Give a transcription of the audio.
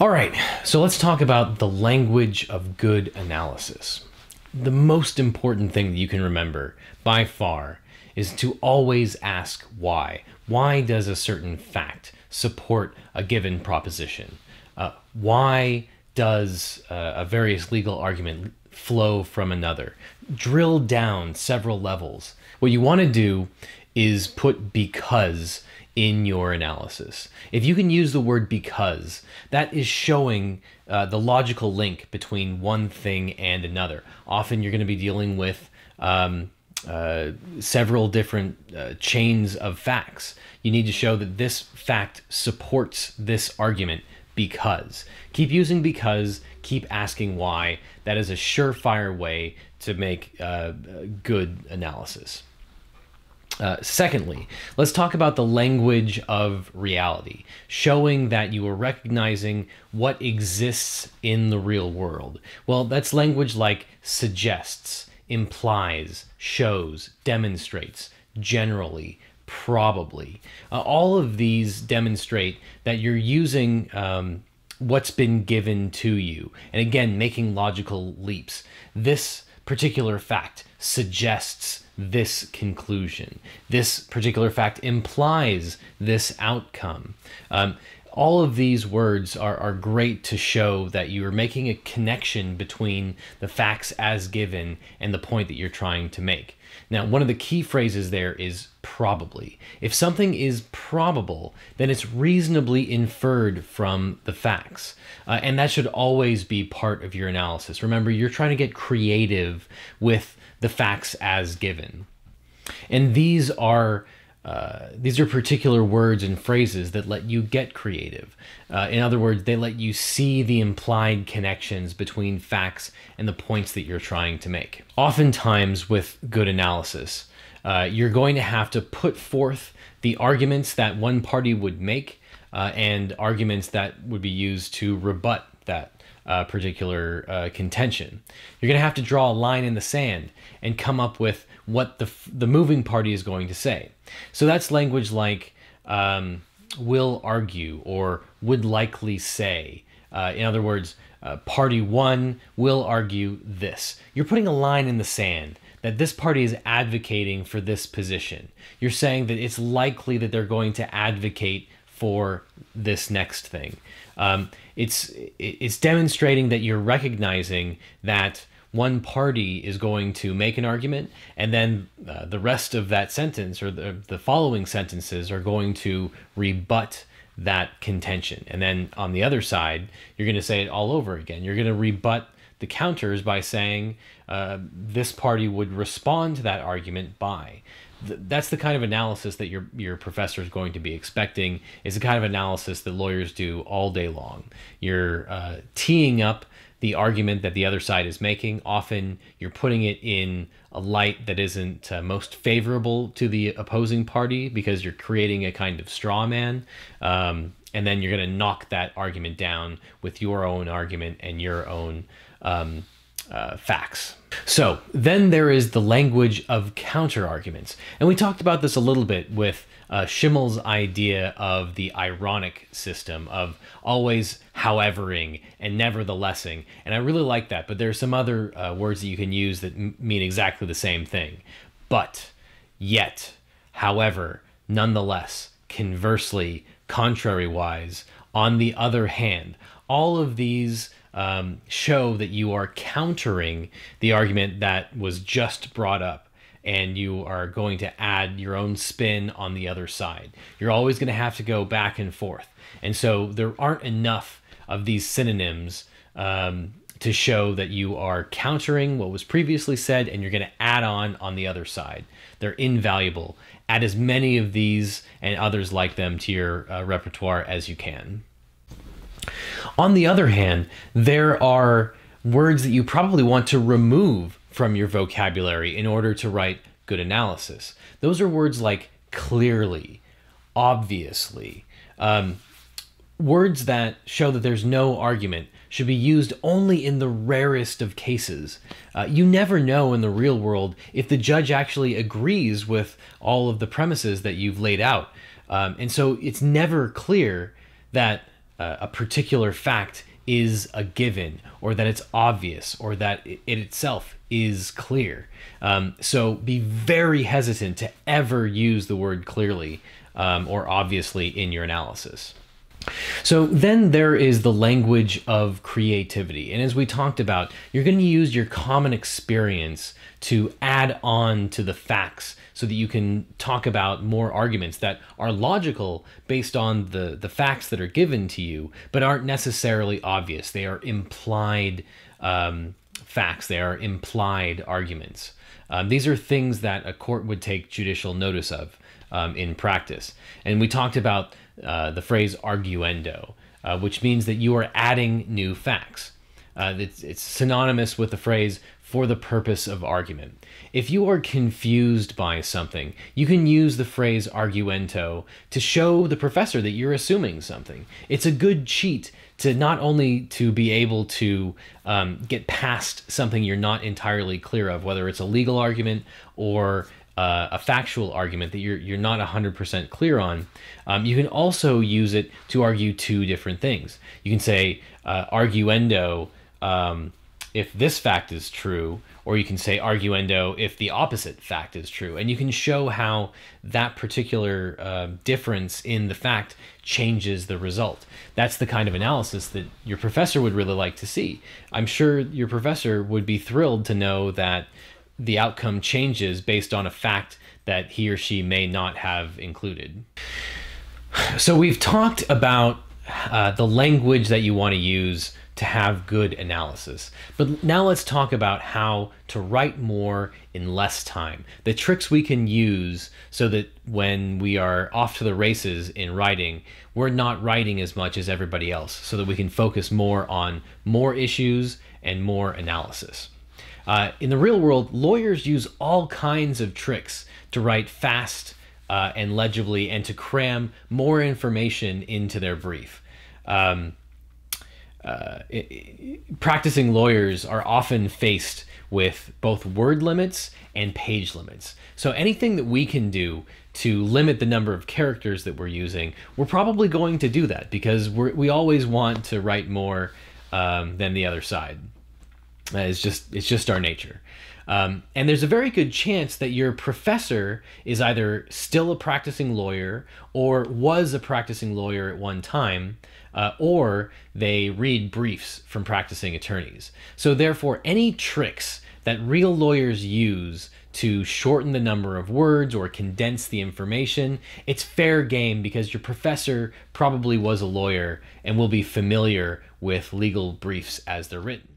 All right, so let's talk about the language of good analysis. The most important thing that you can remember by far is to always ask why. Why does a certain fact support a given proposition? Why does a various legal argument flow from another? Drill down several levels. What you want to do is put because in your analysis. If you can use the word because, that is showing the logical link between one thing and another. Often you're going to be dealing with several different chains of facts. You need to show that this fact supports this argument because. Keep using because, keep asking why. That is a surefire way to make good analysis. Secondly, let's talk about the language of reality, showing that you are recognizing what exists in the real world. Well, that's language like suggests, implies, shows, demonstrates, generally, probably. All of these demonstrate that you're using what's been given to you. And again, making logical leaps. This particular fact suggests this conclusion. This particular fact implies this outcome. All of these words are great to show that you are making a connection between the facts as given and the point that you're trying to make. Now, one of the key phrases there is probably. If something is probable, then it's reasonably inferred from the facts. And that should always be part of your analysis. Remember, you're trying to get creative with the facts as given. And these are particular words and phrases that let you get creative. In other words, they let you see the implied connections between facts and the points that you're trying to make. Oftentimes with good analysis, you're going to have to put forth the arguments that one party would make and arguments that would be used to rebut that particular contention. You're going to have to draw a line in the sand and come up with what the moving party is going to say. So that's language like will argue or would likely say. In other words, party one will argue this. You're putting a line in the sand that this party is advocating for this position. You're saying that it's likely that they're going to advocate for this next thing. It's demonstrating that you're recognizing that one party is going to make an argument, and then the rest of that sentence or the following sentences are going to rebut that contention. And then on the other side, you're going to say it all over again. You're going to rebut the counters by saying this party would respond to that argument by. That's the kind of analysis that your professor is going to be expecting. It's the kind of analysis that lawyers do all day long. You're teeing up the argument that the other side is making. Often you're putting it in a light that isn't most favorable to the opposing party because you're creating a kind of straw man. And then you're going to knock that argument down with your own argument and your own facts. So then there is the language of counter arguments. And we talked about this a little bit with Schimmel's idea of the ironic system of always howevering and neverthelessing. And I really like that, but there are some other words that you can use that mean exactly the same thing. But, yet, however, nonetheless, conversely, contrariwise, on the other hand. All of these show that you are countering the argument that was just brought up, and you are going to add your own spin on the other side. You're always going to have to go back and forth. And so there aren't enough of these synonyms to show that you are countering what was previously said and you're going to add on the other side. They're invaluable. Add as many of these and others like them to your repertoire as you can. On the other hand, there are words that you probably want to remove from your vocabulary in order to write good analysis. Those are words like clearly, obviously. Words that show that there's no argument should be used only in the rarest of cases. You never know in the real world if the judge actually agrees with all of the premises that you've laid out. And so it's never clear that a particular fact is a given, or that it's obvious, or that it itself is clear. So be very hesitant to ever use the word clearly or obviously in your analysis. So then there is the language of creativity. And as we talked about, you're going to use your common experience to add on to the facts so that you can talk about more arguments that are logical based on the facts that are given to you, but aren't necessarily obvious. They are implied facts. They are implied arguments. These are things that a court would take judicial notice of in practice. And we talked about the phrase arguendo, which means that you are adding new facts. It's synonymous with the phrase for the purpose of argument. If you are confused by something, you can use the phrase arguendo to show the professor that you're assuming something. It's a good cheat to not only to be able to get past something you're not entirely clear of, whether it's a legal argument or a factual argument that you're not 100% clear on. You can also use it to argue two different things. You can say arguendo if this fact is true, or you can say arguendo if the opposite fact is true. And you can show how that particular difference in the fact changes the result. That's the kind of analysis that your professor would really like to see. I'm sure your professor would be thrilled to know that the outcome changes based on a fact that he or she may not have included. So we've talked about the language that you want to use to have good analysis. But now let's talk about how to write more in less time. The tricks we can use so that when we are off to the races in writing, we're not writing as much as everybody else, so that we can focus more on more issues and more analysis. In the real world, lawyers use all kinds of tricks to write fast and legibly and to cram more information into their brief. Practicing lawyers are often faced with both word limits and page limits. So anything that we can do to limit the number of characters that we're using, we're probably going to do that because we always want to write more than the other side. It's just our nature. And there's a very good chance that your professor is either still a practicing lawyer or was a practicing lawyer at one time, or they read briefs from practicing attorneys. So therefore, any tricks that real lawyers use to shorten the number of words or condense the information, it's fair game because your professor probably was a lawyer and will be familiar with legal briefs as they're written.